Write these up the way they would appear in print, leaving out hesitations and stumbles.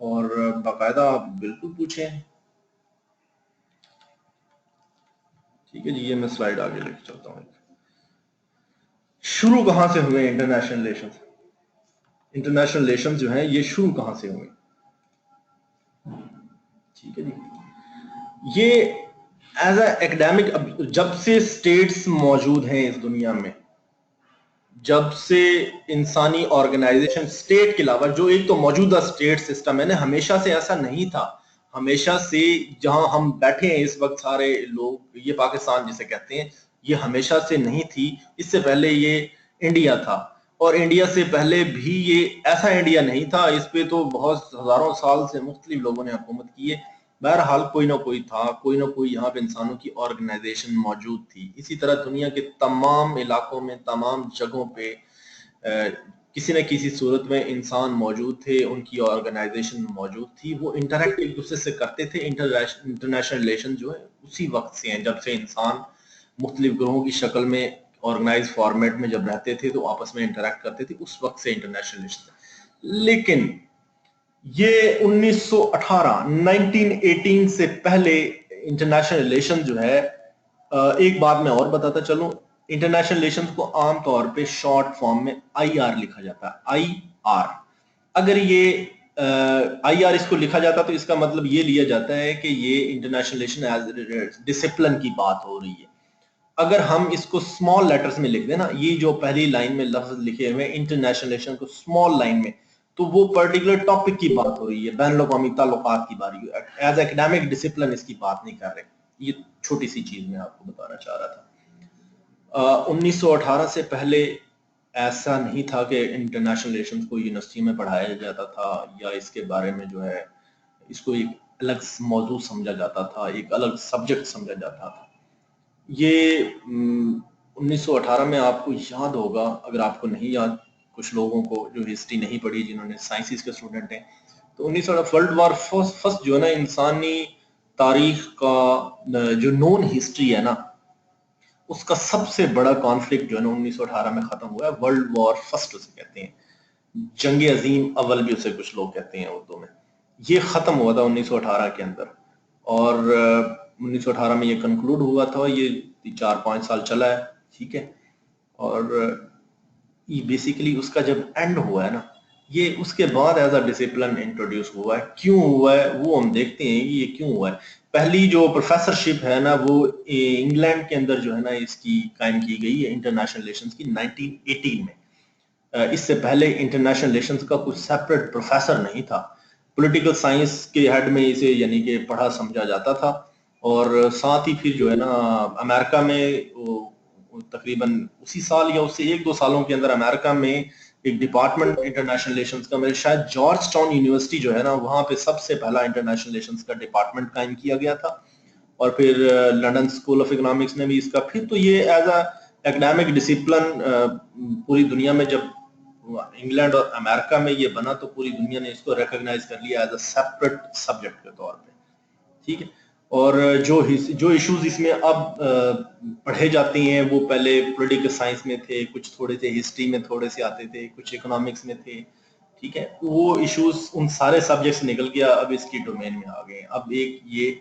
اور باقاعدہ بالکل پوچھیں. ٹھیک ہے جی, یہ میں سلائیڈ آگے لے کے چلتا ہوں. شروع کہاں سے ہوئے انٹرنیشنل ریلیشنز؟ انٹرنیشنل ریلیشنز جو ہیں یہ شروع کہاں سے ہوئے؟ ٹھیک ہے جی, یہ ایز اے ایکڈیمک جب سے اسٹیٹس موجود ہیں اس دنیا میں, جب سے انسانی آرگنائزیشن اسٹیٹ کے علاوہ جو ایک تو موجودہ اسٹیٹ سسٹم ہے نا, ہمیشہ سے ایسا نہیں تھا. ہمیشہ سے جہاں ہم بیٹھے ہیں اس وقت سارے لوگ, یہ پاکستان جسے کہتے ہیں, یہ ہمیشہ سے نہیں تھی. اس سے پہلے یہ انڈیا تھا, اور انڈیا سے پہلے بھی یہ ایسا انڈیا نہیں تھا. اس پہ تو بہت ہزاروں سال سے مختلف لوگوں نے حکومت کی ہے. بہرحال کوئی نہ کوئی تھا, کوئی نہ کوئی یہاں پہ انسانوں کی آرگنائزیشن موجود تھی. اسی طرح دنیا کے تمام علاقوں میں, تمام جگہوں پہ کسی نہ کسی صورت میں انسان موجود تھے, ان کی آرگنائزیشن موجود تھی. وہ انٹریکٹ ایک دوسرے سے کرتے تھے. انٹرنیشنل ریلیشن جو ہے اسی وقت سے ہیں, جب سے انسان مختلف گروہوں کی شکل میں آرگنائز فارمیٹ میں جب رہتے تھے تو آپس میں انٹریکٹ کرتے تھے, اس وقت سے انٹرنیشنل ریلیشن. لیکن یہ 1918 سے پہلے انٹرنیشنل ریلیشن جو ہے, ایک بات میں اور بتاتا چلوں, انٹرنیشنل ریلیشن کو عام طور پہ شارٹ فارم میں آئی آر لکھا جاتا ہے. آئی آر, اگر یہ آئی آر اس کو لکھا جاتا تو اس کا مطلب یہ لیا جاتا ہے کہ یہ انٹرنیشنل ریلیشن ایز ڈسپلن کی بات ہو رہی ہے. اگر ہم اس کو اسمال لیٹرز میں لکھ دیں نا, یہ جو پہلی لائن میں لفظ لکھے ہوئے انٹرنیشنل ریلیشن کو اسمال لائن میں, تو وہ پرٹیکولر ٹاپک کی بات ہو رہی ہے, بین الاقوامی تعلقات کی باری. ایز ایکڈیمک ڈسپلن اس کی بات نہیں کر رہے. یہ چھوٹی سی چیز میں آپ کو بتانا چاہ رہا تھا. 1918 سے پہلے ایسا نہیں تھا کہ انٹرنیشنل ریلیشنز کو یونیورسٹی میں پڑھایا جاتا تھا, یا اس کے بارے میں جو ہے اس کو ایک الگ موضوع سمجھا جاتا تھا, ایک الگ سبجیکٹ سمجھا جاتا تھا. یہ 1918 میں آپ کو یاد ہوگا, اگر آپ کو نہیں یاد, کچھ لوگوں کو جو ہسٹری نہیں پڑھی, جنہوں نے سائنسز کے اسٹوڈنٹ ہیں, تو 1918 ورلڈ وار فرسٹ جو ہے نا انسانی تاریخ کا جو نون ہسٹری ہے نا, اس کا سب سے بڑا کانفلکٹ جو ہے نا 1918 میں ختم ہوا ہے. ورلڈ وار فرسٹ اسے کہتے ہیں, جنگ عظیم اول بھی اسے کچھ لوگ کہتے ہیں اردو میں. یہ ختم ہوا تھا 1918 کے اندر, اور 1918 میں یہ کنکلوڈ ہوا تھا. یہ 4-5 سال چلا ہے, ٹھیک ہے. اور یہ بیسیکلی اس کا جب اینڈ ہوا ہے نا, یہ اس کے بعد ایز اے ڈسپلن انٹروڈیوس ہوا ہے. کیوں ہوا ہے وہ ہم دیکھتے ہیں کہ یہ کیوں ہوا ہے. پہلی جو پروفیسر شپ ہے نا, وہ انگلینڈ کے اندر جو ہے نا اس کی قائم کی گئی ہے انٹرنیشنل ریلیشنز کی 1918 میں. اس سے پہلے انٹرنیشنل ریلیشنز کا کوئی سیپریٹ پروفیسر نہیں تھا. پولیٹیکل سائنس کے ہیڈ میں اسے یعنی کہ پڑھا سمجھا جاتا تھا. اور ساتھ ہی پھر جو ہے نا امریکہ میں تقریباً اسی سال یا اس سے 1-2 سالوں کے اندر امریکہ میں ایک ڈپارٹمنٹ انٹرنیشنل ریلیشنز کا, میرے شاید جارج ٹاؤن یونیورسٹی جو ہے نا, وہاں پہ سب سے پہلا انٹرنیشنل ریلیشنز کا ڈپارٹمنٹ قائم کیا گیا تھا. اور پھر لنڈن اسکول آف اکنامکس نے بھی اس کا, پھر تو یہ ایز اے ایکڈیمک ڈسپلن پوری دنیا میں, جب انگلینڈ اور امریکہ میں یہ بنا تو پوری دنیا نے اس کو ریکگنائز کر لیا ایز اے سیپریٹ سبجیکٹ کے طور پہ, ٹھیک ہے. اور جو ایشوز اس میں اب پڑھے جاتے ہیں وہ پہلے پولیٹیکل سائنس میں تھے, کچھ تھوڑے سے ہسٹری میں تھوڑے سے آتے تھے, کچھ اکنامکس میں تھے, ٹھیک ہے. وہ ایشوز ان سارے سبجیکٹس نکل گیا, اب اس کی ڈومین میں آ گئے. اب ایک یہ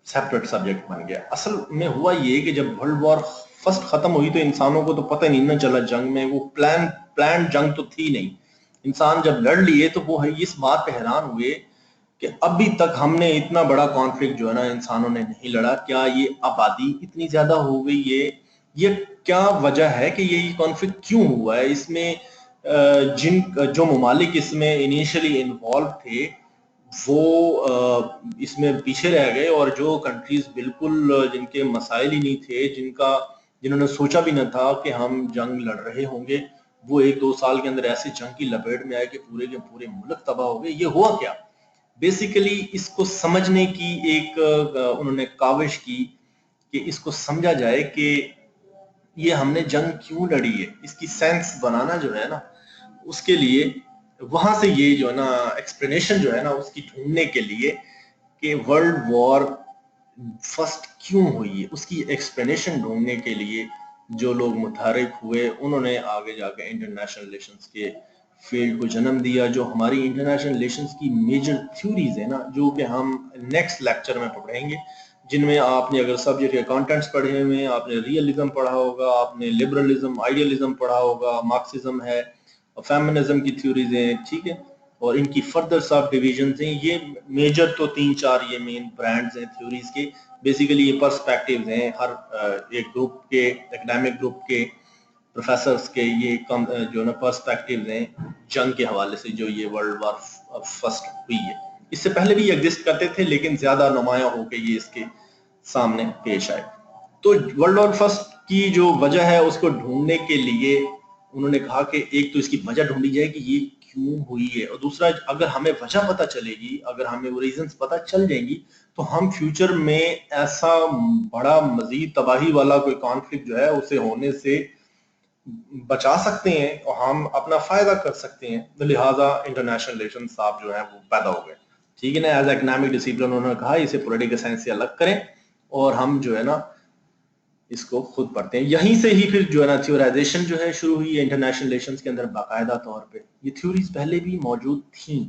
سیپریٹ سبجیکٹ بن گیا. اصل میں ہوا یہ کہ جب ورلڈ وار فرسٹ ختم ہوئی تو انسانوں کو تو پتہ نہیں نہ چلا جنگ میں, وہ پلان جنگ تو تھی نہیں. انسان جب لڑ لیے تو وہ اس بات پہ حیران ہوئے کہ ابھی تک ہم نے اتنا بڑا کانفلکٹ جو ہے نا انسانوں نے نہیں لڑا. کیا یہ آبادی اتنی زیادہ ہو گئی ہے, یہ کیا وجہ ہے کہ یہ کانفلکٹ کیوں ہوا ہے. اس میں جو ممالک اس میں انیشلی انوالو تھے وہ اس میں پیچھے رہ گئے, اور جو کنٹریز بالکل جن کے مسائل ہی نہیں تھے, جنہوں نے سوچا بھی نہ تھا کہ ہم جنگ لڑ رہے ہوں گے, وہ 1-2 سال کے اندر ایسے جنگ کی لپیٹ میں آئے کہ پورے کے پورے ملک تباہ ہو گئے. یہ ہوا کیا؟ بیسیکلی اس کو سمجھنے کی ایک انہوں نے کاوش کی کہ اس کو سمجھا جائے کہ یہ ہم نے جنگ کیوں لڑی ہے. اس کی سینس بنانا جو ہے نا, اس کے لیے وہاں سے یہ جو ہے نا ایکسپلینیشن جو ہے نا اس کی ڈھونڈنے کے لیے کہ ورلڈ وار فرسٹ کیوں ہوئی ہے, اس کی ایکسپلینیشن ڈھونڈنے کے لیے جو لوگ متحرک ہوئے, انہوں نے آگے جا کے انٹرنیشنل ریلیشنز کے فیلڈ کو جنم دیا، جو ہماری انٹرنیشنل ریلیشنز کی میجر تھیوریز ہیں نا، جو کہ ہم نیکسٹ لیکچر میں پڑھیں گے، جن میں آپ نے اگر سبجیکٹ کے کانٹینٹس پڑھے ہوئے ہیں، آپ نے ریئلزم پڑھا ہوگا، آپ نے لبرلزم، آئیڈیلزم پڑھا ہوگا، مارکسزم ہے، فیمنزم کی تھیوریز ہیں، ٹھیک ہے، اور ان کی فردر سب ڈویژنز ہیں. یہ میجر تو 3-4 یہ مین برانڈز ہیں تھیوریز کے. بیسیکلی یہ پرسپیکٹیوز ہیں ہر ایک گروپ کے، اکیڈمک گروپ کے پروفیسرز کے، یہ جو ہے نا پرسپیکٹیوز ہیں جنگ کے حوالے سے، جو یہ ورلڈ وار فرسٹ ہوئی ہے. اس سے پہلے بھی ایگزسٹ کرتے تھے لیکن زیادہ نمایاں ہو کے یہ اس کے سامنے پیش آئے. تو ورلڈ وار فرسٹ کی جو وجہ ہے اس کو ڈھونڈنے کے لیے انہوں نے کہا کہ ایک تو اس کی وجہ ڈھونڈی جائے کہ یہ کیوں ہوئی ہے، اور دوسرا اگر ہمیں وجہ پتہ چلے گی، اگر ہمیں وہ ریزنز پتہ چل جائیں گی، تو ہم فیوچر میں ایسا بڑا مزید تباہی والا کوئی کانفلکٹ جو ہے اسے ہونے سے بچا سکتے ہیں اور ہم اپنا فائدہ کر سکتے ہیں. لہٰذا انٹرنیشنل ریلیشن صاحب جو ہیں وہ پیدا ہو گئے. ٹھیک ہے نا، ایز اکنامک ڈسپلن انہوں نے کہا اسے پولیٹیکل سائنس سے الگ کریں اور ہم جو ہے نا اس کو خود پڑھتے ہیں. یہیں سے ہی پھر جو ہے نا تھیورائزیشن جو ہے شروع ہوئی ہے انٹرنیشنل ریلیشنز کے اندر باقاعدہ طور پہ. یہ تھیوریز پہلے بھی موجود تھیں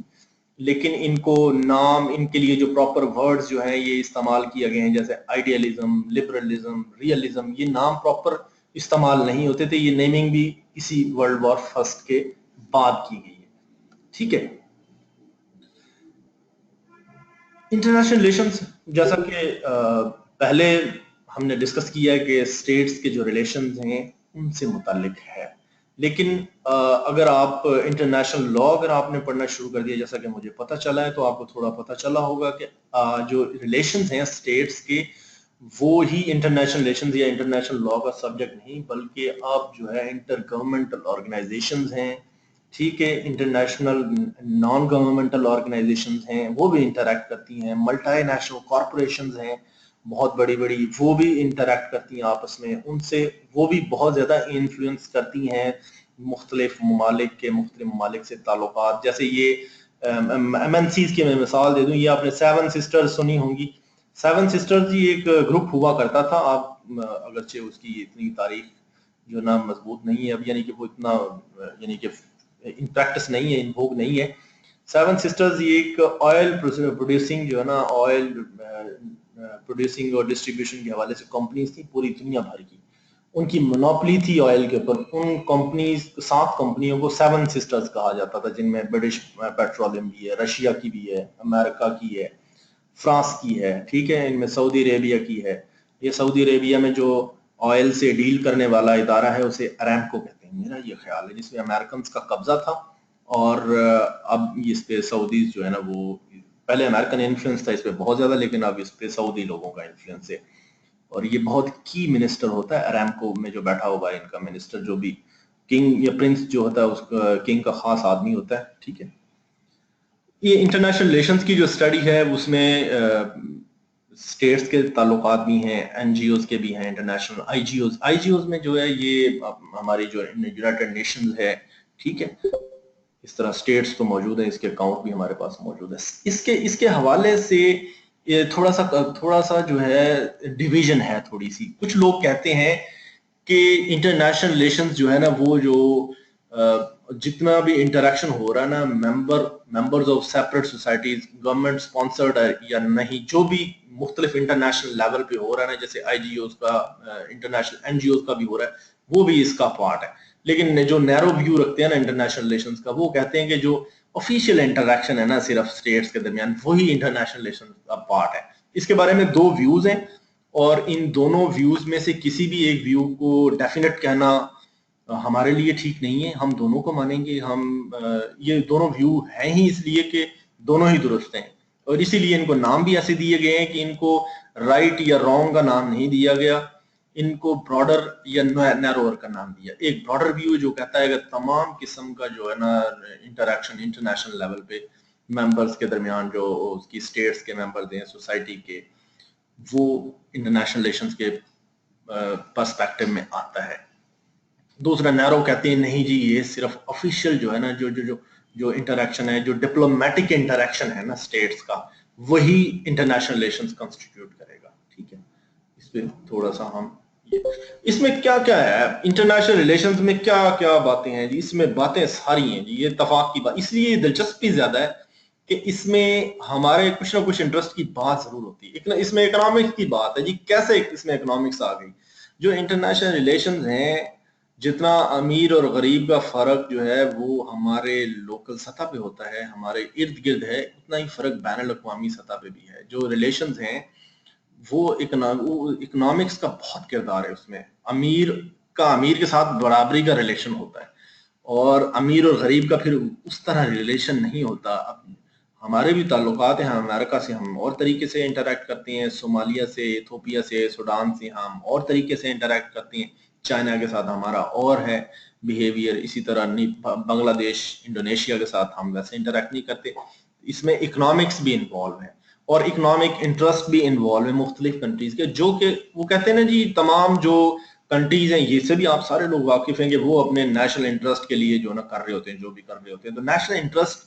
لیکن ان کو نام، ان کے لیے جو پراپر ورڈز جو ہیں یہ استعمال کیے گئے ہیں، جیسے آئیڈیالزم، لبرلزم، ریئلزم، یہ نام پراپر استعمال نہیں ہوتے تھے. یہ نیمنگ بھی اسی ورلڈ وار فرسٹ کے بعد کی گئی ہے. ٹھیک ہے، انٹرنیشنل ریلیشنز جیسا کہ پہلے ہم نے ڈسکس کیا ہے کہ اسٹیٹس کے جو ریلیشنز ہیں ان سے متعلق ہے، لیکن اگر آپ انٹرنیشنل لا اگر آپ نے پڑھنا شروع کر دیا جیسا کہ مجھے پتہ چلا ہے، تو آپ کو تھوڑا پتہ چلا ہوگا کہ جو ریلیشنز ہیں اسٹیٹس کے وہ ہی انٹرنیشنل ریلیشنز یا انٹرنیشنل لا کا سبجیکٹ نہیں، بلکہ آپ جو ہے انٹر گورنمنٹل آرگنائزیشنز ہیں، ٹھیک ہے، انٹرنیشنل نان گورنمنٹل آرگنائزیشنز ہیں وہ بھی انٹریکٹ کرتی ہیں، ملٹی نیشنل کارپوریشنز ہیں بہت بڑی بڑی، وہ بھی انٹریکٹ کرتی ہیں آپس میں، ان سے وہ بھی بہت زیادہ انفلوئنس کرتی ہیں مختلف ممالک سے تعلقات. جیسے یہ ایم این سیز کی میں مثال دے دوں، یہ آپ نے 7 سسٹرز سنی ہوں گی. 7 سسٹرز یہ ایک گروپ ہوا کرتا تھا. آپ اگرچہ اس کی اتنی تاریخ جو نا مضبوط نہیں ہے اب، یعنی کہ وہ اتنا یعنی کہ ان پریکٹس نہیں ہے، ان بھوگ نہیں ہے. 7 سسٹرز یہ ایک آئل پروڈیوسنگ جو ہے نا، آئل پروڈیوسنگ اور ڈسٹریبیوشن کے حوالے سے کمپنیز تھی پوری دنیا بھر کی. ان کی مونوپلی تھی آئل کے اوپر. ان کمپنیز 7 کمپنیوں کو 7 سسٹرز کہا جاتا تھا، جن میں برٹش پیٹرولیم بھی ہے، رشیا کی بھی ہے، امریکہ کی ہے، فرانس کی ہے، ٹھیک ہے، ان میں سعودی عربیہ کی ہے. یہ سعودی عربیہ میں جو آئل سے ڈیل کرنے والا ادارہ ہے اسے اریمکو کہتے ہیں، میرا یہ خیال ہے، جس میں امریکنز کا قبضہ تھا. اور اب اس پہ سعودیز جو ہے نا، وہ پہلے امریکن انفلوئنس تھا اس پہ بہت زیادہ، لیکن اب اس پہ سعودی لوگوں کا انفلوئنس ہے. اور یہ بہت کی منسٹر ہوتا ہے اریمکو میں جو بیٹھا ہوا ہے ان کا منسٹر، جو بھی کنگ یا پرنس جو ہوتا ہے اس کا کنگ کا خاص آدمی ہوتا ہے. ٹھیک ہے، یہ انٹرنیشنل ریلیشنز کی جو اسٹڈی ہے اس میں اسٹیٹس کے تعلقات بھی ہیں، این جی اوز کے بھی ہیں، انٹرنیشنل آئی جی اوز میں جو ہے یہ ہماری جو یونائٹڈ نیشنز ہے، ٹھیک ہے، اس طرح اسٹیٹس تو موجود ہیں، اس کے اکاؤنٹ بھی ہمارے پاس موجود ہے. اس کے حوالے سے یہ تھوڑا سا جو ہے ڈویژن ہے تھوڑی سی. کچھ لوگ کہتے ہیں کہ انٹرنیشنل ریلیشنز جو ہے نا، وہ جو جتنا بھی انٹریکشن ہو رہا ہے نا، members of separate societies, government sponsored ہے یا نہیں، جو بھی مختلف انٹرنیشنل لیول پہ ہو رہا ہے نا، جیسے آئی جی اوز کا، انٹرنیشنل این جی اوز کا بھی ہو رہا ہے، وہ بھی اس کا پارٹ ہے. لیکن جو نیرو ویو رکھتے ہیں نا انٹرنیشنل ریلیشنز کا، وہ کہتے ہیں کہ جو آفیشیل انٹریکشن ہے نا صرف اسٹیٹس کے درمیان، وہی انٹرنیشنل ریلیشنز کا پارٹ ہے. اس کے بارے میں 2 ویوز ہیں، اور ان دونوں ویوز میں سے کسی بھی ایک ویو کو ڈیفینیٹ کہنا ہمارے لیے ٹھیک نہیں ہے. ہم دونوں کو مانیں گے. ہم یہ دونوں ویو ہیں ہی اس لیے کہ دونوں ہی درست ہیں، اور اسی لیے ان کو نام بھی ایسے دیے گئے ہیں کہ ان کو رائٹ یا رانگ کا نام نہیں دیا گیا، ان کو براڈر یا نیرور کا نام دیا. ایک براڈر ویو جو کہتا ہے کہ تمام قسم کا جو ہے نا انٹریکشن انٹرنیشنل لیول پہ ممبرز کے درمیان، جو اس کی اسٹیٹس کے ممبرز ہیں سوسائٹی کے، وہ انٹرنیشنل ریلیشنز کے پرسپیکٹو میں آتا ہے. دوسرا نیرو کہتے ہیں نہیں جی، یہ صرف آفیشیل جو ہے نا، جو انٹریکشن ہے، جو ڈپلومیٹک انٹریکشن ہے نا اسٹیٹس کا، وہی انٹرنیشنل ریلیشنز کنسٹیٹیوٹ کرے گا. ٹھیک ہے، اس پہ تھوڑا سا ہم اس میں کیا کیا ہے انٹرنیشنل ریلیشنز میں، کیا کیا باتیں ہیں جی؟ اس میں باتیں ساری ہیں جی، یہ اتفاق کی بات، اس لیے دلچسپی زیادہ ہے کہ اس میں ہمارے کچھ نہ کچھ انٹرسٹ کی بات ضرور ہوتی ہے۔ اس میں اکنامکس کی بات ہے جی، کیسے اس میں اکنامکس آ گئی؟ جو انٹرنیشنل ریلیشنز ہیں، جتنا امیر اور غریب کا فرق جو ہے وہ ہمارے لوکل سطح پہ ہوتا ہے، ہمارے ارد گرد ہے، اتنا ہی فرق بین الاقوامی سطح پہ بھی ہے۔ جو ریلیشنز ہیں وہ اکنامکس کا بہت کردار ہے اس میں۔ امیر کا امیر کے ساتھ برابری کا ریلیشن ہوتا ہے، اور امیر اور غریب کا پھر اس طرح ریلیشن نہیں ہوتا۔ اب ہمارے بھی تعلقات ہیں، امریکہ سے ہم اور طریقے سے انٹریکٹ کرتے ہیں، صومالیہ سے، ایتھوپیا سے، سوڈان سے ہم اور طریقے سے انٹریکٹ کرتے ہیں، چائنا کے ساتھ ہمارا اور ہے بیہیویئر، اسی طرح بنگلہ دیش، انڈونیشیا کے ساتھ ہم ویسے انٹریکٹ نہیں کرتے۔ اس میں اکنامکس بھی انوالو ہے، اور اکنامک انٹرسٹ بھی انوالو ہے مختلف کنٹریز کے، جو کہ وہ کہتے ہیں نا جی، تمام جو کنٹریز ہیں، یہ سے بھی آپ سارے لوگ واقف ہیں کہ وہ اپنے نیشنل انٹرسٹ کے لیے جو نا کر رہے ہوتے ہیں، جو بھی کر رہے ہوتے ہیں۔ تو نیشنل انٹرسٹ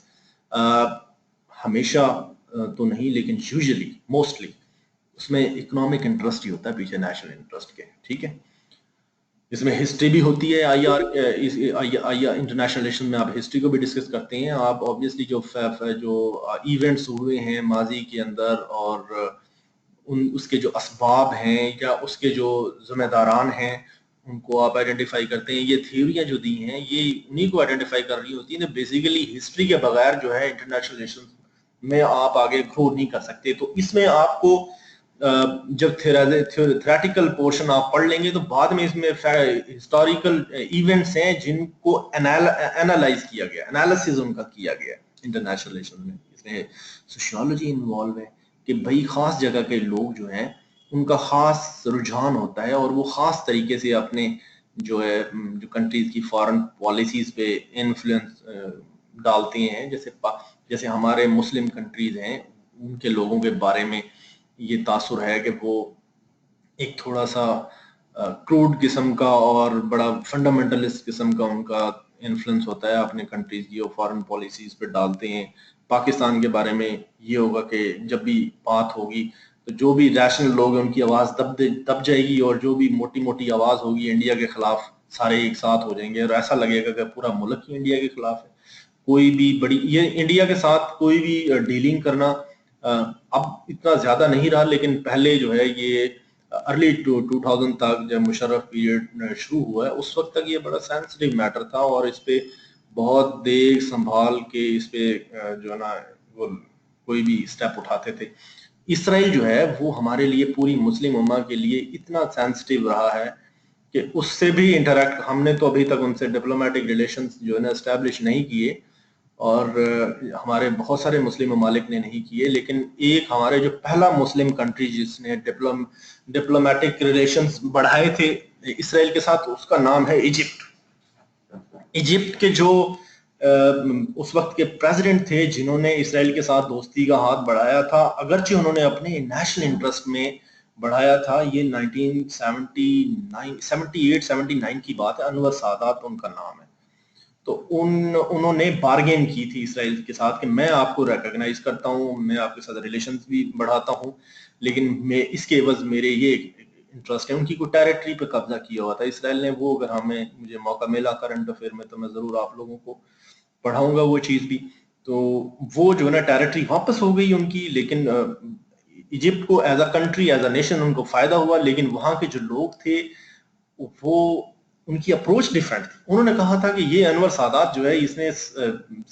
ہمیشہ تو نہیں، لیکن یوزلی موسٹلی اس میں اکنامک انٹرسٹ ہی ہوتا ہے پیچھے نیشنل انٹرسٹ کے، ٹھیک ہے۔ اس میں ہسٹری بھی ہوتی ہے، آئی آر انٹرنیشنل ریلیشن میں آپ ہسٹری کو بھی ڈسکس کرتے ہیں آپ، آبویسلی جو ایونٹس ہوئے ہیں ماضی کے اندر، اور اس کے جو اسباب ہیں یا اس کے جو ذمہ داران ہیں، ان کو آپ آئیڈینٹیفائی کرتے ہیں۔ یہ تھیوریاں جو دی ہیں یہ انہی کو آئیڈینٹیفائی کر رہی ہوتی ہیں۔ بیسیکلی ہسٹری کے بغیر جو ہے انٹرنیشنل ریلیشن میں آپ آگے گرو نہیں کر سکتے۔ تو اس میں آپ کو جب تھیوریٹیکل پورشن آپ پڑھ لیں گے تو بعد میں اس میں ہسٹوریکل ایونٹس ہیں جن کو انالائز کیا گیا، انالیسز ان کا کیا گیا انٹرنیشنل ریلیشن میں۔ اس میں سوشیولوجی انوالو ہے کہ بھئی خاص جگہ کے لوگ جو ہیں ان کا خاص رجحان ہوتا ہے، اور وہ خاص طریقے سے اپنے جو ہے جو کنٹریز کی فارن پالیسیز پہ انفلوئنس ڈالتے ہیں۔ جیسے ہمارے مسلم کنٹریز ہیں، ان کے لوگوں کے بارے میں یہ تاثر ہے کہ وہ ایک تھوڑا سا کروڈ قسم کا اور بڑا فنڈامنٹلسٹ قسم کا ان کا انفلوئنس ہوتا ہے اپنے کنٹریز کی، اور فارن پالیسیز پہ ڈالتے ہیں۔ پاکستان کے بارے میں یہ ہوگا کہ جب بھی بات ہوگی تو جو بھی ریشنل لوگ ہیں ان کی آواز دب جائے گی، اور جو بھی موٹی موٹی آواز ہوگی انڈیا کے خلاف سارے ایک ساتھ ہو جائیں گے، اور ایسا لگے گا کہ پورا ملک ہی انڈیا کے خلاف ہے۔ کوئی بھی بڑی یہ انڈیا کے ساتھ کوئی بھی ڈیلنگ کرنا اب اتنا زیادہ نہیں رہا، لیکن پہلے جو ہے یہ ارلی 2000 تک جب مشرف پیریڈ شروع ہوا ہے اس وقت تک یہ بڑا سینسٹیو میٹر تھا، اور اس پہ بہت دیکھ سنبھال کے اس پہ جو ہے نا وہ کوئی بھی سٹیپ اٹھاتے تھے۔ اسرائیل جو ہے وہ ہمارے لیے، پوری مسلم امہ کے لیے اتنا سینسٹیو رہا ہے کہ اس سے بھی انٹریکٹ، ہم نے تو ابھی تک ان سے ڈپلومیٹک ریلیشنز جو ہے نا اسٹیبلش نہیں کیے، اور ہمارے بہت سارے مسلم ممالک نے نہیں کیے، لیکن ایک ہمارے جو پہلا مسلم کنٹری جس نے ڈپلومیٹک ریلیشنز بڑھائے تھے اسرائیل کے ساتھ، اس کا نام ہے ایجپٹ۔ ایجپٹ کے جو اس وقت کے پریزیڈنٹ تھے جنہوں نے اسرائیل کے ساتھ دوستی کا ہاتھ بڑھایا تھا، اگرچہ انہوں نے اپنے نیشنل انٹرسٹ میں بڑھایا تھا، یہ 1978-79 کی بات ہے، انور سادات ان کا نام ہے۔ تو انہوں نے بارگین کی تھی اسرائیل کے ساتھ کہ میں آپ کو ریکگنائز کرتا ہوں، میں آپ کے ساتھ ریلیشنز بھی بڑھاتا ہوں، لیکن میں اس کے عوض میرے یہ انٹرسٹ ہے۔ ان کی کوئی ٹیریٹری پہ قبضہ کیا ہوا تھا اسرائیل نے، وہ اگر مجھے موقع ملا کرنٹ افیئر میں تو میں ضرور آپ لوگوں کو پڑھاؤں گا وہ چیز بھی۔ تو وہ جو ہے نا ٹیریٹری واپس ہو گئی ان کی، لیکن ایجپٹ کو as a country, as a nation ان کو فائدہ ہوا، لیکن وہاں کے جو لوگ تھے وہ ان کی اپروچ ڈیفرنٹ تھی۔ انہوں نے کہا تھا کہ یہ انور سادات جو ہے اس نے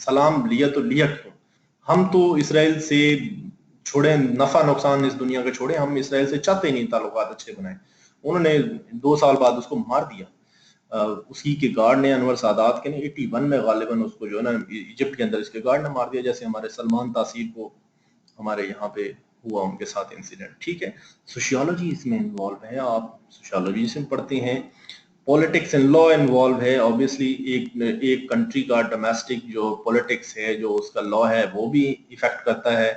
سلام لیا تو لیا کیوں، ہم تو اسرائیل سے چھوڑیں، نفع نقصان اس دنیا کا چھوڑیں، ہم اسرائیل سے چاہتے ہی نہیں تعلقات اچھے بنائیں۔ انہوں نے 2 سال بعد اس کو مار دیا، اسی کے گارڈ نے، انور سادات کے نے 81 میں غالباً اس کو جو ہے نا ایجپٹ کے اندر اس کے گارڈ نے مار دیا، جیسے ہمارے سلمان تاثیر کو ہمارے یہاں پہ ہوا ان کے ساتھ انسیڈنٹ، ٹھیک ہے۔ سوشیولوجی اس میں انوالو ہے، آپ سوشیولوجی سے پڑھتے ہیں۔ پولیٹکس اینڈ لا انوالو ہے، آبویسلی ایک کنٹری کا ڈومیسٹک جو پولیٹکس ہے، جو اس کا لا ہے، وہ بھی ایفیکٹ کرتا ہے۔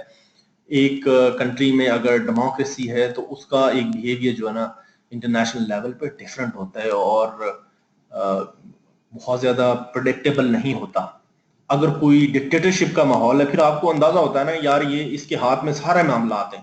ایک کنٹری میں اگر ڈیموکریسی ہے تو اس کا ایک بیہیویئر جو ہے نا انٹرنیشنل لیول پہ ڈیفرنٹ ہوتا ہے، اور بہت زیادہ پریڈکٹیبل نہیں ہوتا۔ اگر کوئی ڈکٹیٹرشپ کا ماحول ہے، پھر آپ کو اندازہ ہوتا ہے نا یار یہ اس کے ہاتھ میں سارے معاملات ہیں،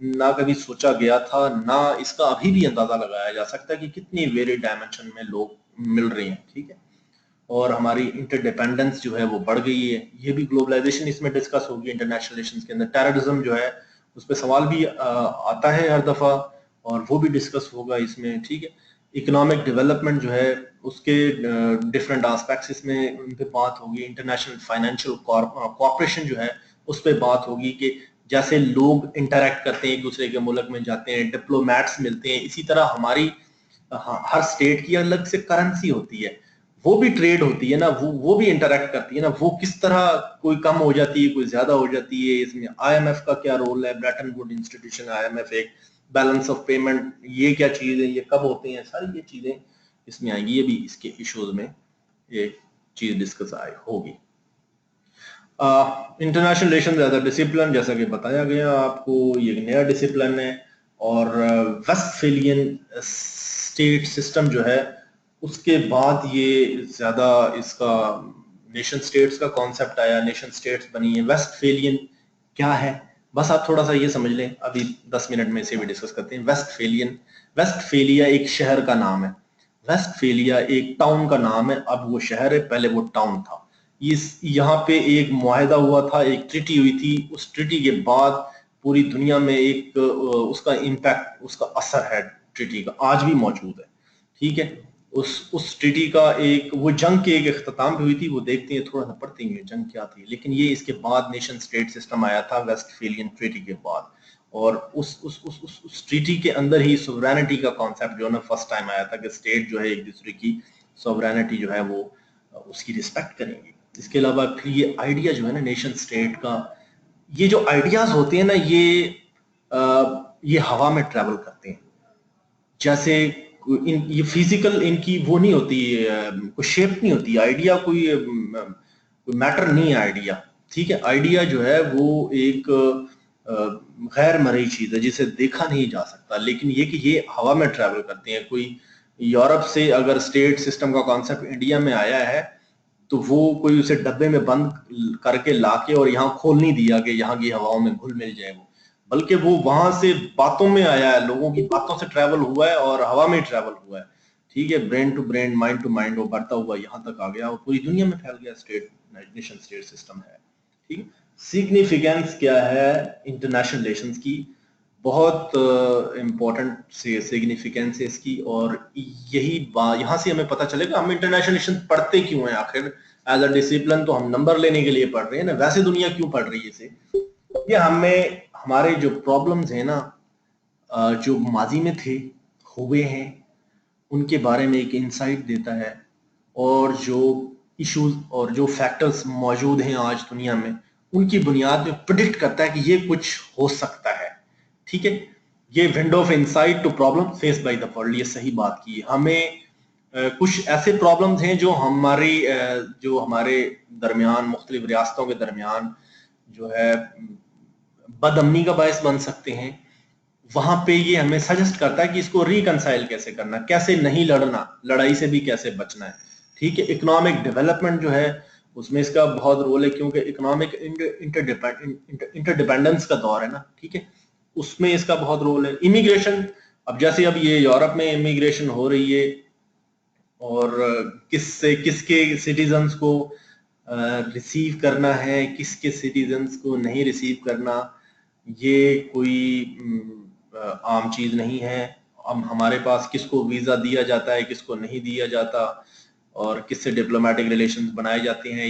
نہ کبھی سوچا گیا تھا، نہ اس کا ابھی بھی اندازہ لگایا جا سکتا کہ کتنی ویری ڈائمینشن میں لوگ مل رہے ہیں، ٹھیک ہے. اور ہماری انٹر ڈیپینڈنس جو ہے وہ بڑھ گئی ہے. یہ بھی گلوبلائزیشن اس میں ڈسکس ہوگی انٹرنیشنل ریلیشنز کے اندر. ٹیررزم جو ہے اس پہ سوال بھی آتا ہے ہر دفعہ، اور وہ بھی ڈسکس ہوگا اس میں، ٹھیک ہے. اکنامک ڈیولپمنٹ جو ہے اس کے ڈفرینٹ آسپیکٹس اس میں ان پہ بات ہوگی. انٹرنیشنل فائنینشیل کوآپریشن جو ہے اس پہ بات ہوگی کہ جیسے لوگ انٹریکٹ کرتے ہیں ایک دوسرے کے ملک میں جاتے ہیں، ڈپلومیٹس ملتے ہیں، اسی طرح ہماری ہر اسٹیٹ کی الگ سے کرنسی ہوتی ہے، وہ بھی ٹریڈ ہوتی ہے نا، وہ بھی انٹریکٹ کرتی ہے نا. وہ کس طرح کوئی کم ہو جاتی ہے، کوئی زیادہ ہو جاتی ہے. اس میں آئی ایم ایف کا کیا رول ہے، Bretton Wood institution I M F, ایک بیلنس آف پیمنٹ، یہ کیا چیز ہے، یہ کب ہوتے ہیں، ساری یہ چیزیں اس میں آئیں گی. یہ بھی اس کے ایشوز میں ایک چیز ڈسکس ہوگی. International relations as a discipline, جیسا کہ بتایا گیا آپ کو، یہ ایک نیا ڈسپلن ہے. اور ویسٹفیلین اسٹیٹ سسٹم جو ہے اس کے بعد یہ زیادہ اس کا نیشن سٹیٹس کا کانسیپٹ آیا، نیشن سٹیٹس بنی ہے. ویسٹفیلین کیا ہے، بس آپ تھوڑا سا یہ سمجھ لیں، ابھی 10 منٹ میں اسے بھی ڈسکس کرتے ہیں. ویسٹفیلیا ایک شہر کا نام ہے، ویسٹفیلیا ایک ٹاؤن کا نام ہے. اب وہ شہر ہے، پہلے وہ ٹاؤن تھا. یہاں پہ ایک معاہدہ ہوا تھا، ایک ٹریٹی ہوئی تھی. اس ٹریٹی کے بعد پوری دنیا میں ایک اس کا امپیکٹ، اس کا اثر ہے ٹریٹی کا، آج بھی موجود ہے، ٹھیک ہے. اس ٹریٹی کا ایک وہ جنگ کے ایک اختتام بھی ہوئی تھی، وہ دیکھتے ہیں، تھوڑا سا پڑھتے ہیں جنگ کیا تھی. لیکن یہ اس کے بعد نیشن سٹیٹ سسٹم آیا تھا ویسٹفیلین ٹریٹی کے بعد. اور اس ٹریٹی کے اندر ہی سوورینٹی کا کانسیپٹ جو ہے نا فرسٹ ٹائم آیا تھا، کہ اسٹیٹ جو ہے ایک دوسرے کی سوورینٹی جو ہے وہ اس کی رسپیکٹ کریں گے. اس کے علاوہ پھر یہ آئیڈیا جو ہے نا نیشن سٹیٹ کا، یہ جو آئیڈیاز ہوتے ہیں نا، یہ ہوا میں ٹریول کرتے ہیں. جیسے یہ فزیکل ان کی وہ نہیں ہوتی، کوئی شیپ نہیں ہوتی. آئیڈیا کوئی میٹر نہیں ہے آئیڈیا، ٹھیک ہے. آئیڈیا جو ہے وہ ایک غیر مرئی چیز ہے جسے دیکھا نہیں جا سکتا. لیکن یہ کہ یہ ہوا میں ٹریول کرتے ہیں. کوئی یورپ سے اگر اسٹیٹ سسٹم کا کانسیپٹ انڈیا میں آیا ہے تو وہ کوئی اسے ڈبے میں بند کر کے لا کے اور یہاں کھول نہیں دیا کہ یہاں کی ہواؤں میں گھل مل جائے وہ، بلکہ وہ وہاں سے باتوں میں آیا ہے، لوگوں کی باتوں سے ٹریول ہوا ہے اور ہوا میں ٹریول ہوا ہے، ٹھیک ہے. Brain to brain, mind to mind, وہ بڑھتا ہوا یہاں تک آ گیا اور پوری دنیا میں پھیل گیا. اسٹیٹ نیشن اسٹیٹ سسٹم ہے، ٹھیک ہے. سگنیفیکینس کیا ہے انٹرنیشنل ریلیشنز کی؟ بہت امپورٹنٹ سگنیفیکینس ہے اس کی. اور یہی یہاں سے ہمیں پتہ چلے گا ہم انٹرنیشنل ریلیشن پڑھتے کیوں ہیں آخر. ایز اے ڈسپلن تو ہم نمبر لینے کے لیے پڑھ رہے ہیں نا، ویسے دنیا کیوں پڑھ رہی ہے اسے؟ یہ ہمیں ہمارے جو پرابلمز ہیں نا، جو ماضی میں تھے، ہوئے ہیں، ان کے بارے میں ایک انسائٹ دیتا ہے. اور جو ایشوز اور جو فیکٹرز موجود ہیں آج دنیا میں، ان کی بنیاد پہ پریڈکٹ کرتا ہے کہ یہ کچھ ہو سکتا ہے، ٹھیک ہے. یہ window of insight to problem face by the world, یہ صحیح بات کی. ہمیں کچھ ایسے پرابلمز ہیں جو ہمارے درمیان، مختلف ریاستوں کے درمیان جو ہے بد امنی کا باعث بن سکتے ہیں. وہاں پہ یہ ہمیں سجیسٹ کرتا ہے کہ اس کو ریکنسائل کیسے کرنا، کیسے نہیں لڑنا، لڑائی سے بھی کیسے بچنا ہے، ٹھیک ہے. اکنامک ڈیولپمنٹ جو ہے اس میں اس کا بہت رول ہے، کیونکہ اکنامک انٹر ڈیپینڈنس کا دور ہے نا، ٹھیک ہے. اس میں اس کا بہت رول ہے. امیگریشن، اب جیسے اب یہ یورپ میں امیگریشن ہو رہی ہے، اور کس کے سٹیزنز کو ریسیو کرنا ہے، کس کے سٹیزنز کو نہیں ریسیو کرنا، یہ کوئی عام چیز نہیں ہے. اب ہمارے پاس کس کو ویزا دیا جاتا ہے، کس کو نہیں دیا جاتا، اور کس سے ڈپلومیٹک ریلیشنز بنائے جاتے ہیں،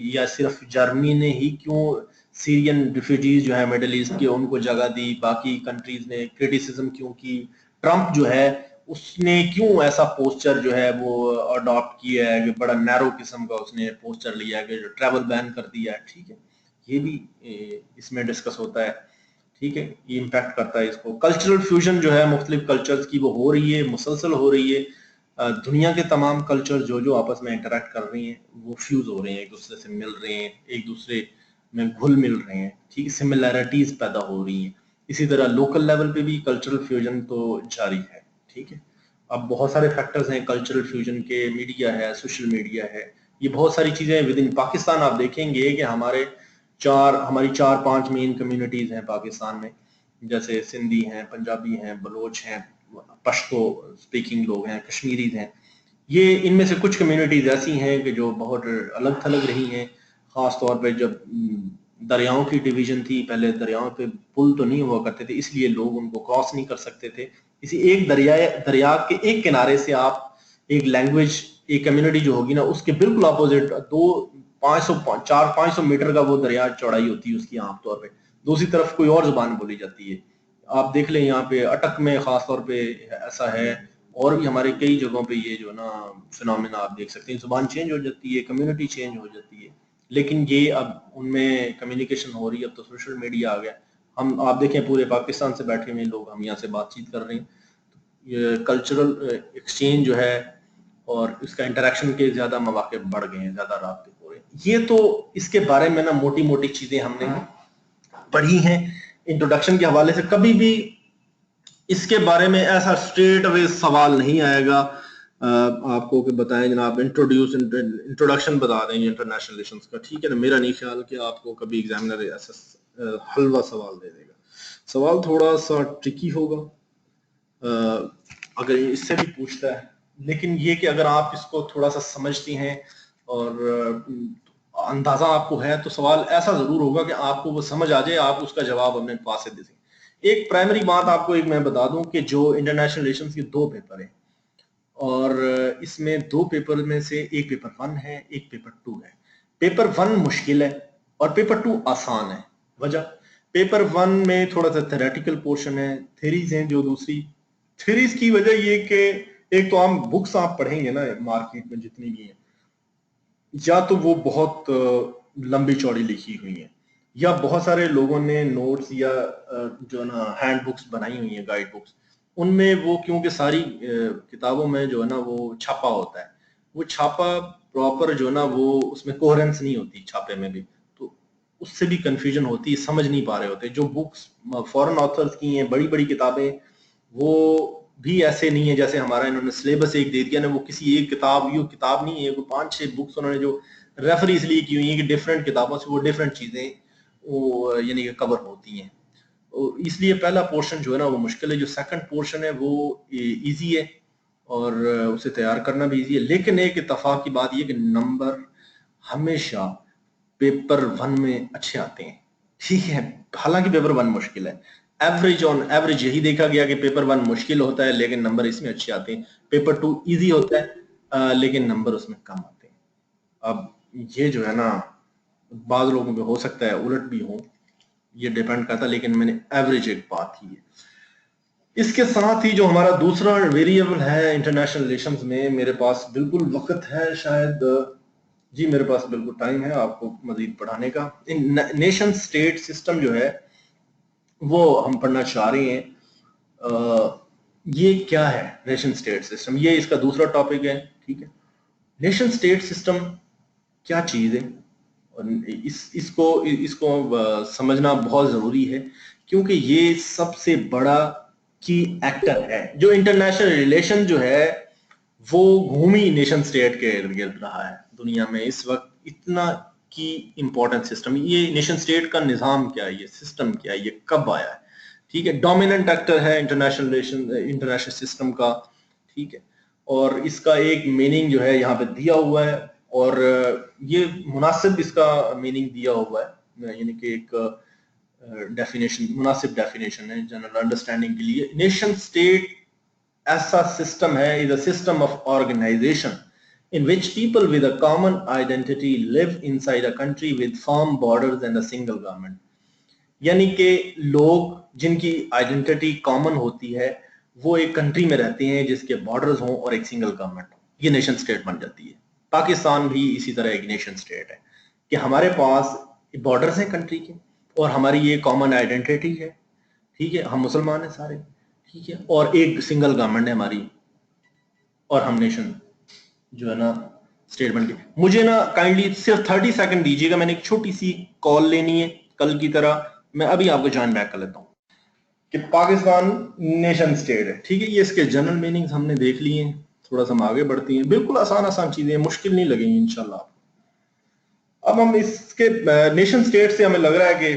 یا صرف جرمنی نے ہی کیوں سیرین ریفیوجیز جو ہے مڈل ایسٹ کے ان کو جگہ دی، باقی کنٹریز نے کرٹیسزم کیوں کی؟ ٹرمپ جو ہے اس نے کیوں ایسا پوسچر جو ہے وہ اڈاپٹ کیا ہے کہ بڑا نیرو قسم کا اس نے پوسچر لیا ہے کہ جو ٹریول بین کر دیا ہے، ٹھیک ہے. یہ بھی اس میں ڈسکس ہوتا ہے، ٹھیک ہے. یہ امپیکٹ کرتا ہے اس کو. کلچرل فیوژن جو ہے مختلف کلچرز کی وہ ہو رہی ہے، مسلسل ہو رہی ہے. دنیا کے تمام کلچر جو آپس میں انٹریکٹ کر رہی ہیں وہ فیوز ہو رہے ہیں، ایک دوسرے سے مل رہے ہیں، ایک دوسرے میں گھل مل رہے ہیں، ٹھیک ہے. سملیرٹیز پیدا ہو رہی ہیں. اسی طرح لوکل لیول پہ بھی کلچرل فیوژن تو جاری ہے، ٹھیک ہے. اب بہت سارے فیکٹرز ہیں کلچرل فیوژن کے، میڈیا ہے، سوشل میڈیا ہے، یہ بہت ساری چیزیں ود ان پاکستان. آپ دیکھیں گے کہ ہماری 4-5 مین کمیونٹیز ہیں پاکستان میں. جیسے سندھی ہیں، پنجابی ہیں، بلوچ ہیں، پشتو سپیکنگ لوگ ہیں، کشمیریز ہیں. یہ ان میں سے کچھ کمیونٹیز ایسی ہیں کہ جو بہت الگ تھلگ رہی ہیں. خاص طور پہ جب دریاؤں کی ڈویژن تھی، پہلے دریاؤں پہ پل تو نہیں ہوا کرتے تھے، اس لیے لوگ ان کو کراس نہیں کر سکتے تھے. اسی ایک دریا کے ایک کنارے سے آپ ایک لینگویج، ایک کمیونٹی جو ہوگی نا، اس کے بالکل اپوزٹ 400-500 میٹر کا وہ دریا چوڑائی ہوتی ہے اس کی عام طور پہ، دوسری طرف کوئی اور زبان بولی جاتی ہے. آپ دیکھ لیں یہاں پہ اٹک میں خاص طور پہ ایسا ہے، اور بھی ہمارے کئی جگہوں پہ یہ جو نا فنومینا آپ دیکھ سکتے ہیں، زبان چینج ہو جاتی ہے، کمیونٹی چینج ہو جاتی ہے. لیکن یہ اب ان میں کمیونیکیشن ہو رہی ہے. اب تو سوشل میڈیا آ گیا، ہم آپ دیکھیں پورے پاکستان سے بیٹھے ہوئے لوگ ہم یہاں سے بات چیت کر رہے ہیں. یہ کلچرل ایکسچینج جو ہے اور اس کا انٹریکشن کے زیادہ مواقع بڑھ گئے ہیں، زیادہ رابطے ہو رہے ہیں. یہ تو اس کے بارے میں نا موٹی موٹی چیزیں ہم نے پڑھی ہیں انٹروڈکشن کے حوالے سے. کبھی بھی اس کے بارے میں ایسا اسٹریٹ اوے سوال نہیں آئے گا آپ کو کہ بتائیں جناب انٹروڈکشن بتا دیں گے انٹرنیشنل ریلیشنز کا. ٹھیک ہے نا، میرا نہیں خیال کہ آپ کو کبھی ایگزامنر ایسا حلوہ سوال دے دے گا. سوال تھوڑا سا ٹرکی ہوگا اگر اس سے بھی پوچھتا ہے، لیکن یہ کہ اگر آپ اس کو تھوڑا سا سمجھتی ہیں اور اندازہ آپ کو ہے تو سوال ایسا ضرور ہوگا کہ آپ کو وہ سمجھ آ جائے، آپ اس کا جواب اپنے پاس سے دے دیں. ایک پرائمری بات آپ کو ایک میں بتا دوں کہ جو انٹرنیشنل ریلیشنز کے 2 پیپر ہیں، اور اس میں 2 پیپر میں سے ایک پیپر 1 ہے، ایک پیپر 2 ہے. پیپر 1 مشکل ہے اور پیپر 2 آسان ہے. وجہ، پیپر 1 میں تھوڑا سا تھیوریٹیکل پورشن ہے، تھیریز ہیں جو دوسری. تھیریز کی وجہ یہ کہ ایک تو عام بکس آپ پڑھیں گے نا مارکیٹ میں جتنی بھی ہیں، یا تو وہ بہت لمبی چوڑی لکھی ہوئی ہیں، یا بہت سارے لوگوں نے نوٹس یا جو نا ہینڈ بکس بنائی ہوئی ہیں، گائیڈ بکس. ان میں وہ کیونکہ ساری کتابوں میں جو ہے نا وہ چھاپا ہوتا ہے، وہ چھاپا پراپر جو ہے نا وہ اس میں کوہرنس نہیں ہوتی چھاپے میں بھی، تو اس سے بھی کنفیوژن ہوتی ہے، سمجھ نہیں پا رہے ہوتے. جو بکس فورن آتھرز کی ہیں، بڑی بڑی کتابیں، وہ بھی ایسے نہیں ہے جیسے ہمارا انہوں نے سلیبس ایک دے دیا نا، وہ کسی ایک کتاب، یہ کتاب نہیں ہے، وہ 5-6 بکس انہوں نے جو ریفر اس لیے کی ہوئی ہیں کہ ڈفرینٹ کتابوں سے وہ ڈفرینٹ چیزیں وہ یعنی کہ کور ہوتی ہیں. اس لیے پہلا پورشن جو ہے نا وہ مشکل ہے. جو سیکنڈ پورشن ہے وہ ایزی ہے اور اسے تیار کرنا بھی ایزی ہے. لیکن ایک اتفاق کی بات یہ کہ نمبر ہمیشہ پیپر 1 میں اچھے آتے ہیں. ٹھیک ہے، حالانکہ پیپر 1 مشکل ہے. ایوریج یہی دیکھا گیا کہ پیپر 1 مشکل ہوتا ہے لیکن نمبر اس میں اچھے آتے ہیں. پیپر 2 ایزی ہوتا ہے لیکن نمبر اس میں کم آتے ہیں. اب یہ جو ہے نا بعض لوگوں پہ ہو سکتا ہے الٹ بھی ہو، یہ ڈیپینڈ کرتا، لیکن میں نے ایوریج ایک بات کی ہے. اس کے ساتھ ہی جو ہمارا دوسرا ویریبل ہے انٹرنیشنل ریلیشنز میں، میرے پاس بالکل وقت ہے شاید، جی میرے پاس بالکل ٹائم ہے آپ کو مزید پڑھانے کا. نیشن سٹیٹ سسٹم جو ہے وہ ہم پڑھنا چاہ رہے ہیں. یہ کیا ہے نیشن سٹیٹ سسٹم؟ یہ اس کا دوسرا ٹاپک ہے. ٹھیک ہے، نیشن سٹیٹ سسٹم کیا چیز ہے، اور اس کو سمجھنا بہت ضروری ہے، کیونکہ یہ سب سے بڑا کی ایکٹر ہے. جو انٹرنیشنل ریلیشن جو ہے وہ گھومی نیشن سٹیٹ کے ارد گرد رہا ہے دنیا میں اس وقت. اتنا کی امپورٹنٹ سسٹم، یہ نیشن سٹیٹ کا نظام کیا ہے، یہ سسٹم کیا ہے، یہ کب آیا ہے. ٹھیک ہے، ڈومیننٹ ایکٹر ہے انٹرنیشنل سسٹم کا. ٹھیک ہے، اور اس کا ایک میننگ جو ہے یہاں پہ دیا ہوا ہے، اور یہ مناسب اس کا میننگ دیا ہوا ہے، یعنی کہ ایک مناسب ڈیفینیشن ہے جنرل انڈرسٹینڈنگ کے لیے. نیشن سٹیٹ ایسا سسٹم ہے، is a system of organization in which people with a common identity live inside a country with firm borders and a single government. یعنی کہ لوگ جن کی آئیڈینٹی کامن ہوتی ہے وہ ایک کنٹری میں رہتے ہیں جس کے بارڈرز ہوں اور ایک سنگل گورنمنٹ ہو، یہ نیشن سٹیٹ بن جاتی ہے. پاکستان بھی اسی طرح ایک نیشن سٹیٹ ہے کہ ہمارے پاس بارڈرز ہیں کنٹری کے اور ہماری یہ کامن آئیڈینٹی ہے. ٹھیک ہے، ہم مسلمان ہیں سارے. ٹھیک ہے، اور ایک سنگل گورنمنٹ ہے ہماری، اور ہم نیشن جو ہے نا سٹیٹ بن گئی. مجھے نا کائنڈلی صرف 30 سیکنڈ دیجیے گا، میں نے ایک چھوٹی سی کال لینی ہے کل کی طرح. میں ابھی آپ کو جوائن بیک کر لیتا ہوں کہ پاکستان نیشن سٹیٹ ہے. ٹھیک ہے، یہ اس کے جنرل میننگز ہم نے دیکھ لیے ہیں. تھوڑا سا ہم آگے بڑھتی ہیں، بالکل آسان چیزیں، مشکل نہیں لگیں گی انشاءاللہ. اب ہم اس کے نیشن سٹیٹ سے ہمیں لگ رہا ہے کہ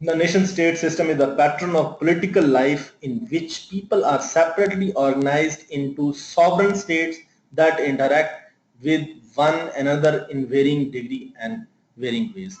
The nation state system is the pattern of political life in which people are separately organized into sovereign states that interact with one another in varying degree and varying ways.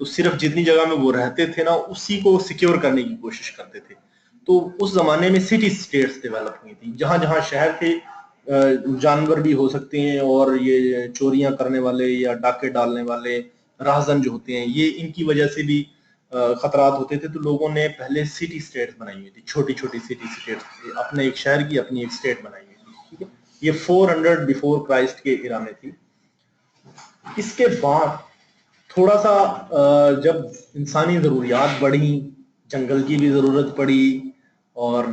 تو صرف جتنی جگہ میں وہ رہتے تھے نا اسی کو سیکیور کرنے کی کوشش کرتے تھے. تو اس زمانے میں سٹی اسٹیٹس ڈیولپ ہوئی تھی, جہاں جہاں شہر تھے جانور بھی ہو سکتے ہیں, اور یہ چوریاں کرنے والے یا ڈاکے ڈالنے والے راہزن جو ہوتے ہیں یہ ان کی وجہ سے بھی خطرات ہوتے تھے. تو لوگوں نے پہلے سٹی اسٹیٹس بنائی ہوئی تھی, چھوٹی چھوٹی سٹی اسٹیٹس, اپنے ایک شہر کی اپنی ایک اسٹیٹ بنائی ہوئی تھی. ٹھیک ہے, یہ 400 بیفور کرائسٹ کے ایرا میں تھی. اس کے بعد تھوڑا سا جب انسانی ضروریات بڑھی, جنگل کی بھی ضرورت پڑی, اور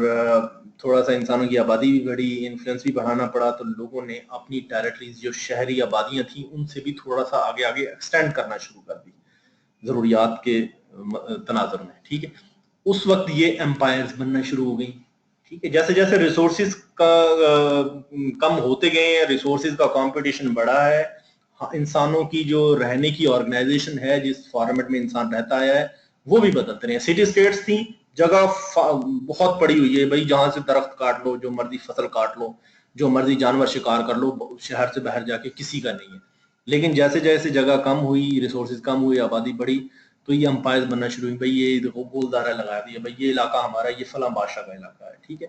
تھوڑا سا انسانوں کی آبادی بھی بڑھی, انفلوئنس بھی بڑھانا پڑا, تو لوگوں نے اپنی ٹیریٹریز جو شہری آبادیاں تھیں ان سے بھی تھوڑا سا آگے آگے ایکسٹینڈ کرنا شروع کر دی ضروریات کے تناظر میں. ٹھیک ہے, اس وقت یہ امپائرز بننا شروع ہو گئی. ٹھیک ہے, جیسے جیسے ریسورسز کا کم ہوتے گئے ہیں, ریسورسز کا کمپٹیشن بڑھا ہے, انسانوں کی جو رہنے کی آرگنائزیشن ہے, جس فارمیٹ میں انسان رہتا آیا ہے, وہ بھی بدلتے رہے ہیں. سٹی اسٹیٹس تھیں, جگہ بہت پڑی ہوئی ہے بھائی, جہاں سے درخت کاٹ لو, جو مرضی فصل کاٹ لو, جو مرضی جانور شکار کر لو, شہر سے باہر جا کے کسی کا نہیں ہے. لیکن جیسے جیسے جگہ کم ہوئی, ریسورسز کم ہوئی, آبادی بڑھی, تو یہ امپائرز بننا شروع ہوئی. بھائی یہ دیکھو گولدارہ لگا دیا, بھائی یہ علاقہ ہمارا, یہ فلاں بادشاہ کا علاقہ ہے. ٹھیک ہے,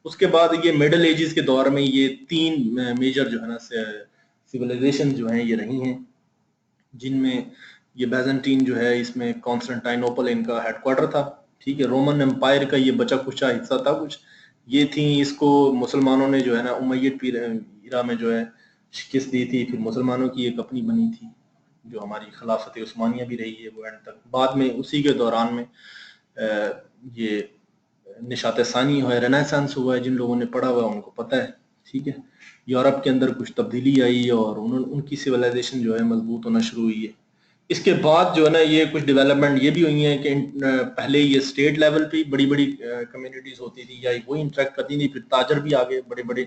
اس کے بعد یہ مڈل ایجز کے دور میں یہ 3 میجر جو ہے نا سیولائزیشن جو ہیں یہ رہی ہیں, جن میں یہ بیزنٹین جو ہے, اس میں کانسٹنٹائنوپل ان کا ہیڈ کوارٹر تھا. ٹھیک ہے, رومن امپائر کا یہ بچا کچا حصہ تھا کچھ, یہ تھیں. اس کو مسلمانوں نے جو ہے نا امید ایرا میں جو ہے شکست دی تھی. پھر مسلمانوں کی ایک اپنی بنی تھی جو ہماری خلافت عثمانیہ بھی رہی ہے وہ اینڈ تک. بعد میں اسی کے دوران میں یہ نشاط ثانی ہوا ہے, رینیسانس ہوا ہے, جن لوگوں نے پڑھا ہوا ان کو پتہ ہے. ٹھیک ہے, یورپ کے اندر کچھ تبدیلی آئی اور ان کی سویلائزیشن جو ہے مضبوط ہونا شروع ہوئی ہے. اس کے بعد جو ہے نا یہ کچھ ڈیولپمنٹ یہ بھی ہوئی ہیں کہ پہلے یہ اسٹیٹ لیول پہ بڑی بڑی کمیونٹیز ہوتی تھی یا وہ انٹریکٹ کرتی تھی, پھر تاجر بھی آگے بڑے بڑے